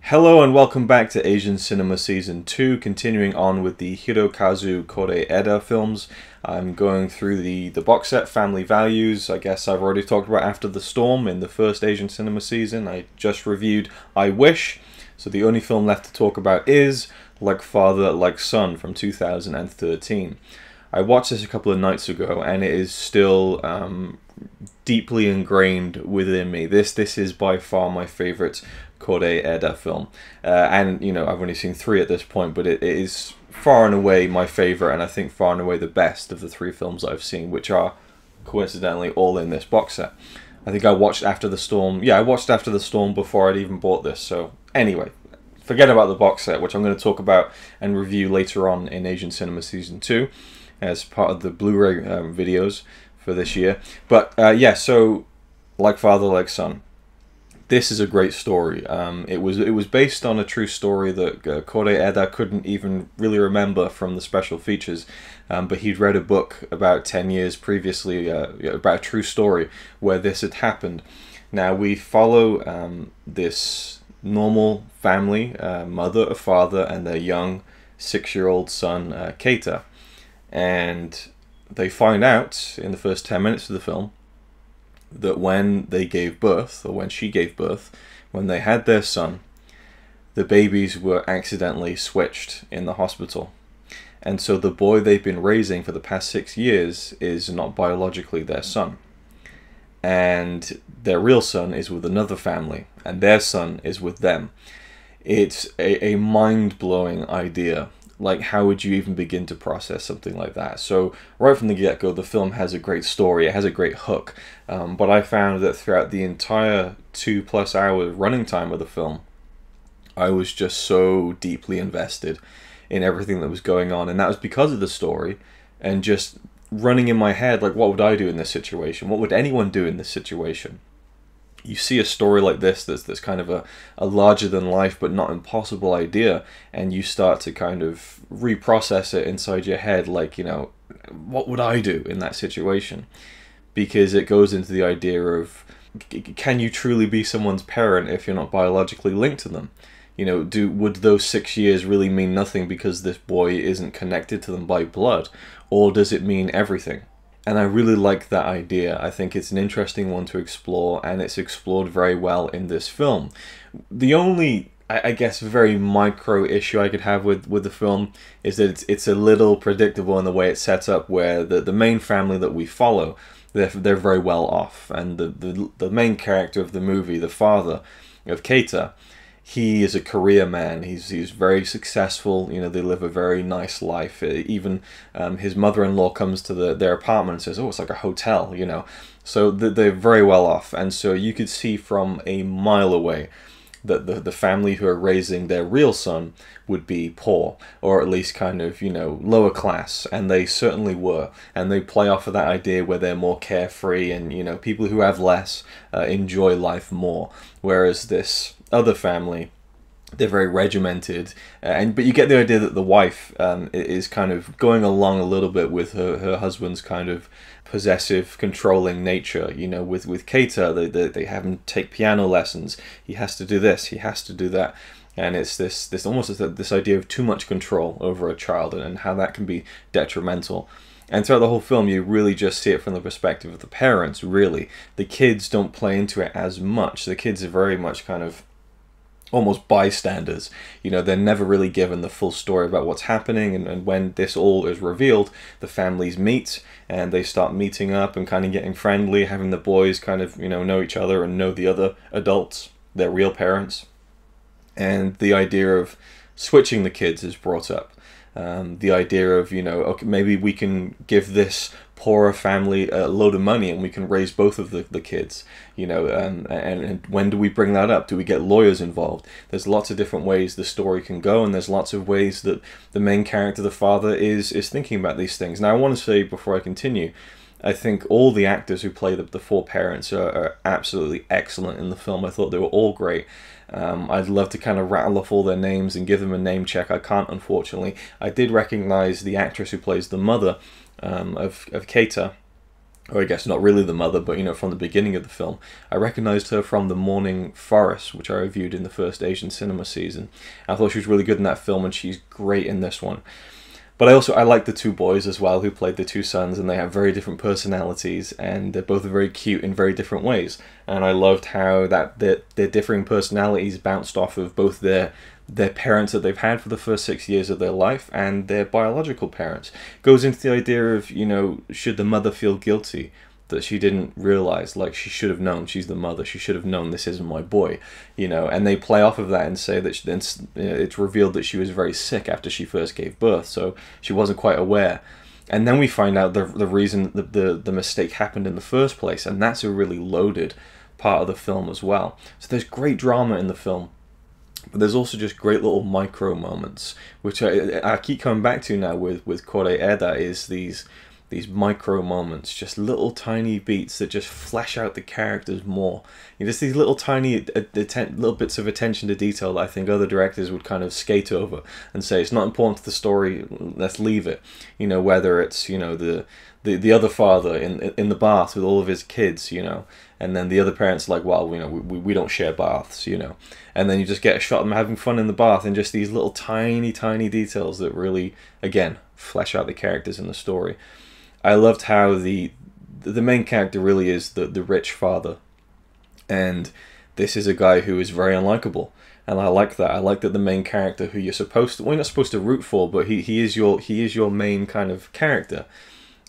Hello and welcome back to Asian Cinema Season 2, continuing on with the Hirokazu Kore-eda films. I'm going through the box set, Family Values. I guess I've already talked about After the Storm in the first Asian Cinema Season. I just reviewed I Wish, so the only film left to talk about is Like Father, Like Son from 2013. I watched this a couple of nights ago and it is still deeply ingrained within me. This is by far my favourite Kore-eda film, and you know, I've only seen 3 at this point, but it is far and away my favourite, and I think far and away the best of the 3 films I've seen, which are coincidentally all in this box set. I think I watched After the Storm. Yeah, I watched After the Storm before I'd even bought this. So anyway, forget about the box set, which I'm going to talk about and review later on in Asian Cinema Season 2 as part of the Blu-ray videos for this year. But yeah, so Like Father, Like Son. This is a great story. It was based on a true story that Kore-eda couldn't even really remember from the special features, but he'd read a book about 10 years previously about a true story where this had happened. Now we follow this normal family, mother, a father, and their young 6-year-old son, Keita, and they find out in the first 10 minutes of the film that when they gave birth, or when she gave birth, when they had their son, the babies were accidentally switched in the hospital. And so the boy they've been raising for the past 6 years is not biologically their son. And their real son is with another family, and their son is with them. It's a mind-blowing idea. Like, how would you even begin to process something like that? So right from the get-go, the film has a great story, it has a great hook, but I found that throughout the entire 2+ hour running time of the film, I was just so deeply invested in everything that was going on, and that was because of the story, and just running in my head, like, what would I do in this situation? What would anyone do in this situation? You see a story like this that's kind of a larger-than-life but not impossible idea, and you start to kind of reprocess it inside your head, like, you know, what would I do in that situation? Because it goes into the idea of, can you truly be someone's parent if you're not biologically linked to them? You know, would those 6 years really mean nothing because this boy isn't connected to them by blood? Or does it mean everything? And I really like that idea. I think it's an interesting one to explore, and it's explored very well in this film. The only, I guess, very micro issue I could have with the film is that it's a little predictable in the way it's set up, where the main family that we follow, they're very well off. And the main character of the movie, the father of Keita, he is a career man. He's very successful. You know, they live a very nice life. Even his mother-in-law comes to their apartment and says, "Oh, it's like a hotel," you know. So they're very well off, and so you could see from a mile away that the family who are raising their real son would be poor, or at least kind of, you know, lower class, and they certainly were. And they play off of that idea where they're more carefree, and, you know, people who have less enjoy life more, whereas this other family, they're very regimented, but you get the idea that the wife is kind of going along a little bit with her husband's kind of possessive, controlling nature. You know, with Keita, they have him take piano lessons. He has to do this, he has to do that, and it's this almost this idea of too much control over a child, and how that can be detrimental. And throughout the whole film, you really just see it from the perspective of the parents, really. The kids don't play into it as much. The kids are very much kind of almost bystanders. You know, they're never really given the full story about what's happening, and when this all is revealed, the families meet, and they start meeting up and kind of getting friendly, having the boys kind of, you know each other and know the other adults, their real parents. And the idea of switching the kids is brought up. The idea of, you know, okay, maybe we can give this poorer family a load of money and we can raise both of the kids, you know, and when do we bring that up? Do we get lawyers involved? There's lots of different ways the story can go, and there's lots of ways that the main character, the father, is thinking about these things. Now, I want to say, before I continue, I think all the actors who play the 4 parents are absolutely excellent in the film. I thought they were all great. I'd love to kind of rattle off all their names and give them a name check. I can't, unfortunately. I did recognize the actress who plays the mother of Keita, or I guess not really the mother, but, you know, from the beginning of the film. I recognized her from The Morning Forest, which I reviewed in the first Asian cinema season. I thought she was really good in that film, and she's great in this one. But I like the two boys as well, who played the two sons, and they have very different personalities, and they're both very cute in very different ways. And I loved how their differing personalities bounced off of both their parents that they've had for the first 6 years of their life and their biological parents. Goes into the idea of, you know, should the mother feel guilty that she didn't realize, like, she should have known, she's the mother, she should have known this isn't my boy, you know. And they play off of that and say that it's revealed that she was very sick after she first gave birth, so she wasn't quite aware. And then we find out the reason the mistake happened in the first place, and that's a really loaded part of the film as well. So there's great drama in the film, but there's also just great little micro moments, which I keep coming back to now with Kore-eda, is these micro moments, just little tiny beats that just flesh out the characters more. You know, just these little tiny little bits of attention to detail that I think other directors would kind of skate over and say it's not important to the story, let's leave it. You know, whether it's, you know, the other father in the bath with all of his kids, you know, and then the other parents like, well, you know, we don't share baths, you know, and then you just get a shot of them having fun in the bath, and just these little tiny details that really, again, flesh out the characters in the story. I loved how the main character really is the rich father, and this is a guy who is very unlikable, and I like that. I like that the main character, who you're not supposed to root for, but he is your main kind of character.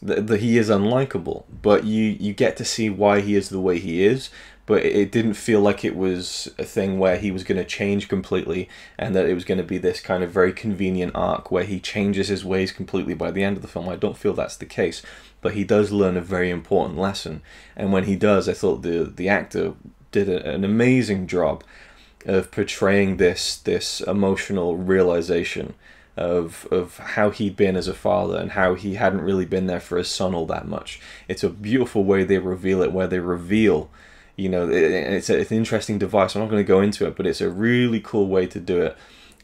That he is unlikable, but you get to see why he is the way he is. But it didn't feel like it was a thing where he was going to change completely, and that it was going to be this kind of very convenient arc where he changes his ways completely by the end of the film. I don't feel that's the case, but he does learn a very important lesson, and when he does, I thought the actor did an amazing job of portraying this emotional realization of how he'd been as a father, and how he hadn't really been there for his son all that much. It's a beautiful way they reveal it, where they reveal, you know, it's an interesting device. I'm not going to go into it, but it's a really cool way to do it.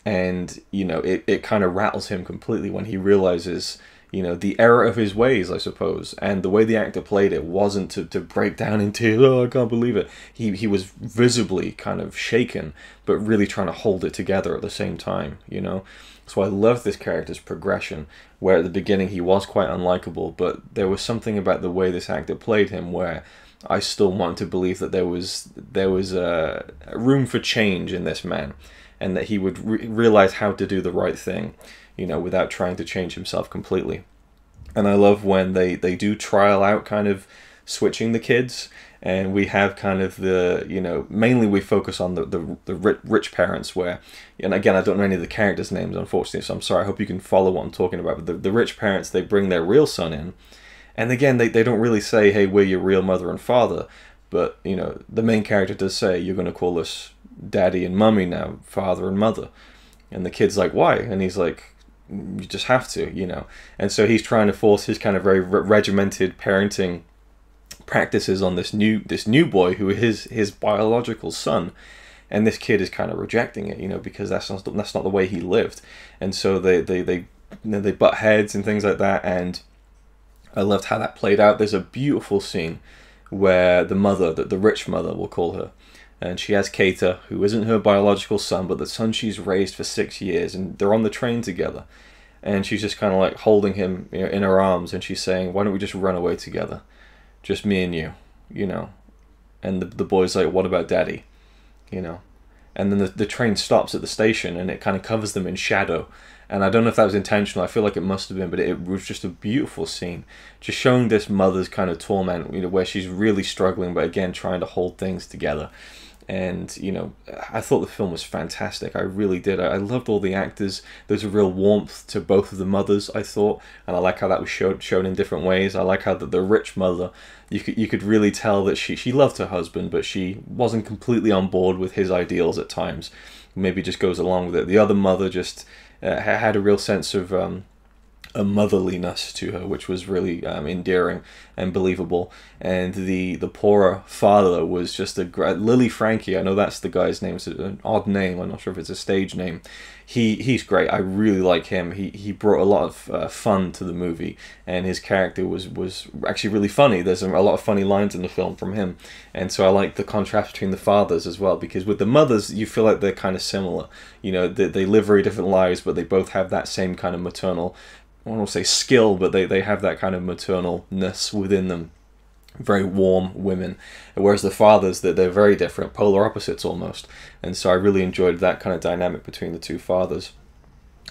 And, you know, it kind of rattles him completely when he realizes, you know, the error of his ways, I suppose. And the way the actor played it wasn't to break down into, oh, I can't believe it. He was visibly kind of shaken, but really trying to hold it together at the same time, you know. So I love this character's progression, where at the beginning he was quite unlikable, but there was something about the way this actor played him where I still want to believe that there was a room for change in this man, and that he would realize how to do the right thing, you know, without trying to change himself completely. And I love when they do trial out kind of switching the kids, and we have kind of the, you know, mainly we focus on the rich parents, where, and again, I don't know any of the characters' names, unfortunately, so I'm sorry, I hope you can follow what I'm talking about. But the rich parents, they bring their real son in, and again, they don't really say, hey, we're your real mother and father, but, you know, the main character does say, you're going to call us daddy and mummy now, father and mother. And the kid's like, why? And he's like, you just have to, you know. And so he's trying to force his kind of very regimented parenting practices on this new boy, who is his biological son. And this kid is kind of rejecting it, you know, because that's not the way he lived. And so they butt heads and things like that. And I loved how that played out. There's a beautiful scene where the mother, the rich mother, we'll call her, and she has Keita, who isn't her biological son, but the son she's raised for 6 years, and they're on the train together. And she's just kind of like holding him, you know, in her arms, and she's saying, why don't we just run away together? Just me and you know. And the boy's like, what about daddy? You know. And then the train stops at the station, and it kind of covers them in shadow. And I don't know if that was intentional, I feel like it must have been, but it was just a beautiful scene. Just showing this mother's kind of torment, you know, where she's really struggling, but again, trying to hold things together. And, you know, I thought the film was fantastic. I really did. I loved all the actors. There's a real warmth to both of the mothers, I thought. And I like how that was shown in different ways. I like how the rich mother, you could really tell that she loved her husband, but she wasn't completely on board with his ideals at times. Maybe just goes along with it. The other mother just had a real sense of a motherliness to her, which was really endearing and believable. And the poorer father was just Lily Frankie. I know that's the guy's name. It's an odd name. I'm not sure if it's a stage name. He's great. I really like him. He brought a lot of fun to the movie, and his character was actually really funny. There's a lot of funny lines in the film from him, and so I like the contrast between the fathers as well, because with the mothers you feel like they're kind of similar. You know, they live very different lives, but they both have that same kind of maternal, I don't want to say skill, but they have that kind of maternalness within them. Very warm women, whereas the fathers, they're very different, polar opposites almost. And so I really enjoyed that kind of dynamic between the two fathers.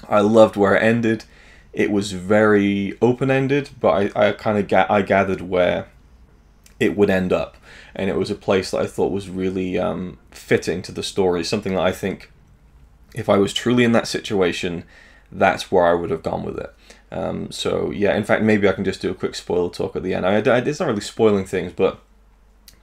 I loved where it ended. It was very open-ended, but I kind of I gathered where it would end up, and it was a place that I thought was really fitting to the story, something that I think if I was truly in that situation, that's where I would have gone with it. So yeah, in fact, maybe I can just do a quick spoiler talk at the end. It's not really spoiling things, but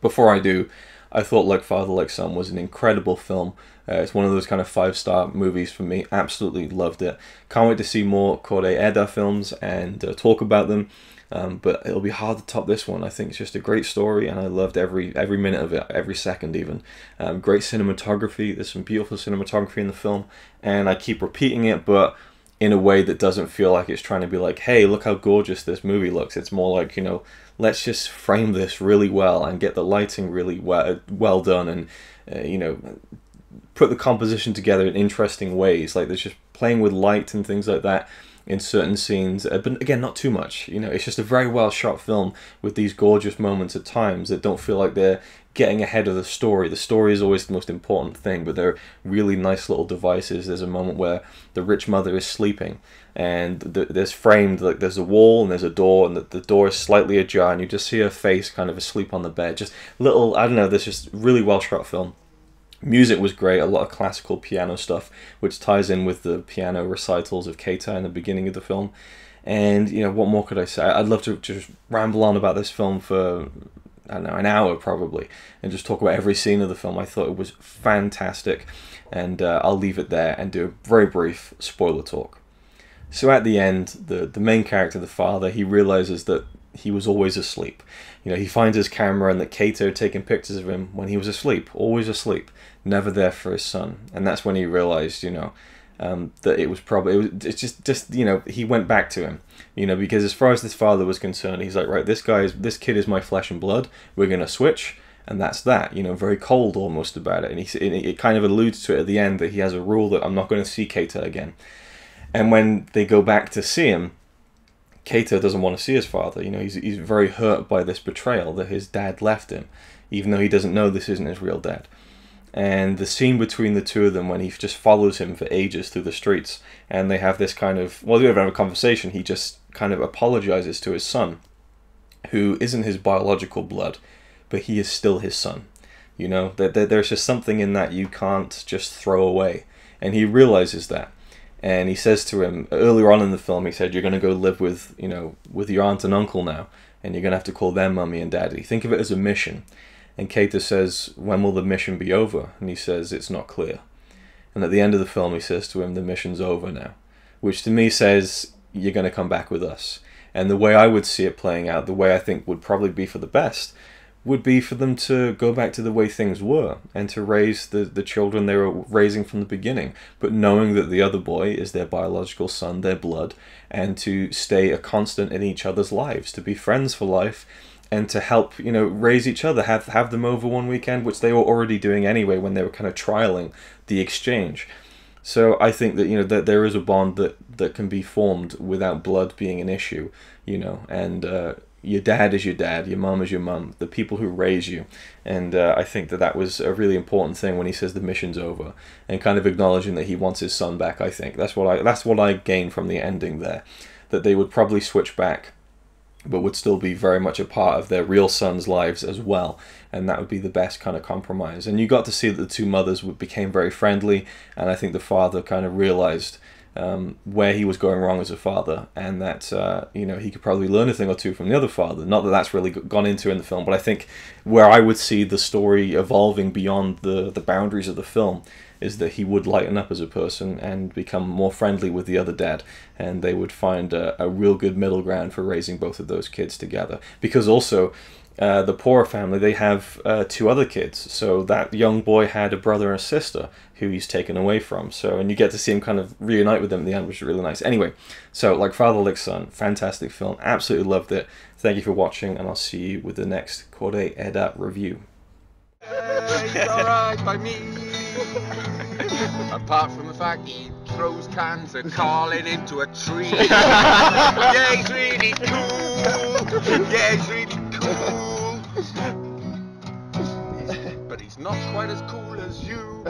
before I do, I thought Like Father, Like Son was an incredible film. It's one of those kind of 5-star movies for me. Absolutely loved it. Can't wait to see more Kore-eda films and talk about them. But it'll be hard to top this one. I think it's just a great story, and I loved every minute of it, every second even. Great cinematography. There's some beautiful cinematography in the film, and I keep repeating it, but in a way that doesn't feel like it's trying to be like, hey, look how gorgeous this movie looks. It's more like, you know, let's just frame this really well and get the lighting really well done, and you know, put the composition together in interesting ways. Like there's just playing with light and things like that in certain scenes, but again, not too much. You know, it's just a very well shot film with these gorgeous moments at times that don't feel like they're getting ahead of the story. The story is always the most important thing, but they're really nice little devices. There's a moment where the rich mother is sleeping, and there's framed, like there's a wall and there's a door, and the door is slightly ajar, and you just see her face kind of asleep on the bed. Just little, I don't know, there's just really well shot film. Music was great, a lot of classical piano stuff, which ties in with the piano recitals of Keita in the beginning of the film. And, you know, what more could I say? I'd love to just ramble on about this film for, I don't know, an hour probably, and just talk about every scene of the film. I thought it was fantastic, and I'll leave it there and do a very brief spoiler talk. So at the end, the main character, the father, he realizes that he was always asleep. You know, he finds his camera and that Keita had taken pictures of him when he was asleep, always asleep, never there for his son. And that's when he realized, you know, that it was probably, it's just, you know, he went back to him, you know, because as far as this father was concerned, he's like, right, this kid is my flesh and blood, we're going to switch, and that's that, you know, very cold almost about it. And it kind of alludes to it at the end that he has a rule that I'm not going to see Keita again. And when they go back to see him, Keita doesn't want to see his father. You know, he's very hurt by this betrayal that his dad left him, even though he doesn't know this isn't his real dad. And the scene between the two of them when he just follows him for ages through the streets, and they have this kind of, well, they don't have a conversation, he just kind of apologizes to his son, who isn't his biological blood, but he is still his son. You know, there's just something in that you can't just throw away. And he realizes that. And he says to him, earlier on in the film, he said, you're going to go live with, you know, with your aunt and uncle now, and you're going to have to call them mummy and daddy. Think of it as a mission. And Keita says, when will the mission be over? And he says, it's not clear. And at the end of the film, he says to him, the mission's over now. Which to me says, you're going to come back with us. And the way I would see it playing out, the way I think would probably be for the best, would be for them to go back to the way things were and to raise the children they were raising from the beginning, but knowing that the other boy is their biological son, their blood, and to stay a constant in each other's lives, to be friends for life, and to help, you know, raise each other, have them over one weekend, which they were already doing anyway when they were kind of trialing the exchange. So I think that, you know, that there is a bond that can be formed without blood being an issue, you know, and your dad is your dad, your mum is your mum, the people who raise you. And I think that was a really important thing when he says the mission's over, and kind of acknowledging that he wants his son back. I think that's what I gained from the ending there, that they would probably switch back, but would still be very much a part of their real sons' lives as well, and that would be the best kind of compromise. And you got to see that the two mothers became very friendly, and I think the father kind of realized where he was going wrong as a father, and that you know, he could probably learn a thing or two from the other father. Not that that's really gone into in the film, but I think where I would see the story evolving beyond the boundaries of the film is that he would lighten up as a person and become more friendly with the other dad, and they would find a real good middle ground for raising both of those kids together. Because also, the poorer family, they have 2 other kids, so that young boy had a brother and a sister who he's taken away from, and you get to see him kind of reunite with them at the end, which is really nice. Anyway, so Like Father Like Son, fantastic film, absolutely loved it. Thank you for watching, and I'll see you with the next Kore-eda review. It's alright by me. Apart from the fact he throws cans of Carlin into a tree. Yeah, he's really cool. Yeah, he's really cool. But he's not quite as cool as you.